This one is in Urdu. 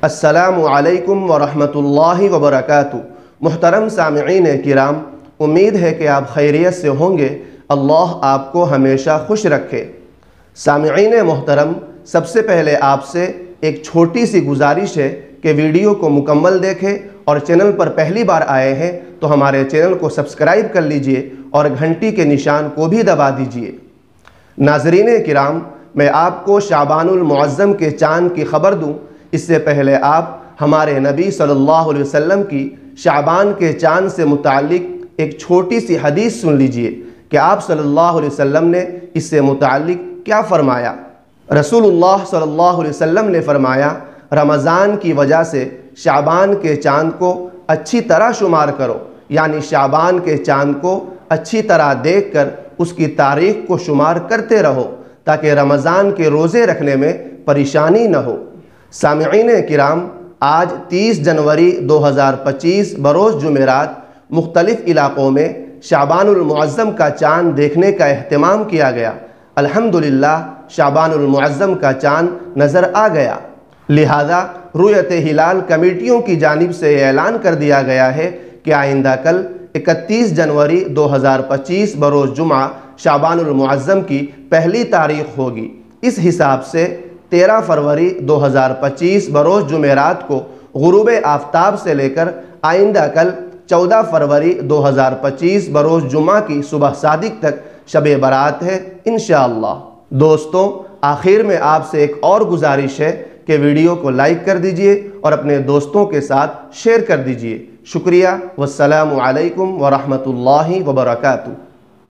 السلام علیکم ورحمۃ اللہ وبرکاتہ۔ محترم سامعین کرام، امید ہے کہ آپ خیریت سے ہوں گے۔ اللہ آپ کو ہمیشہ خوش رکھے۔ سامعین محترم، سب سے پہلے آپ سے ایک چھوٹی سی گزارش ہے کہ ویڈیو کو مکمل دیکھیں، اور چینل پر پہلی بار آئے ہیں تو ہمارے چینل کو سبسکرائب کر لیجئے اور گھنٹی کے نشان کو بھی دبا دیجئے۔ ناظرین کرام، میں آپ کو شعبان المعظم کے چاند کی خبر دوں اس سے پہلے آپ ہمارے نبی صلی اللہ علیہ وسلم کی شعبان کے چاند سے متعلق ایک چھوٹی سی حدیث سن لیجئے کہ آپ صلی اللہ علیہ وسلم نے اس سے متعلق کیا فرمایا۔ رسول اللہ صلی اللہ علیہ وسلم نے فرمایا، رمضان کی وجہ سے شعبان کے چاند کو اچھی طرح شمار کرو، یعنی شعبان کے چاند کو اچھی طرح دیکھ کر اس کی تاریخ کو شمار کرتے رہو تاکہ رمضان کے روزے رکھنے میں پریشانی نہ ہو۔ سامعین کرام، آج 30 جنوری 2025 بروز جمعرات مختلف علاقوں میں شعبان المعظم کا چاند دیکھنے کا اہتمام کیا گیا۔ الحمدللہ شعبان المعظم کا چاند نظر آ گیا، لہذا رؤیت ہلال کمیٹیوں کی جانب سے یہ اعلان کر دیا گیا ہے کہ آئندہ کل 31 جنوری 2025 بروز جمعہ شعبان المعظم کی پہلی تاریخ ہوگی۔ اس حساب سے 13 فروری 2025 بروز جمعرات کو غروب آفتاب سے لے کر آئندہ کل 14 فروری 2025 بروز جمعہ کی صبح صادق تک شب برات ہے انشاءاللہ۔ دوستوں، آخر میں آپ سے ایک اور گزارش ہے کہ ویڈیو کو لائک کر دیجئے اور اپنے دوستوں کے ساتھ شیئر کر دیجئے۔ شکریہ، والسلام علیکم ورحمۃ اللہ وبرکاتہ۔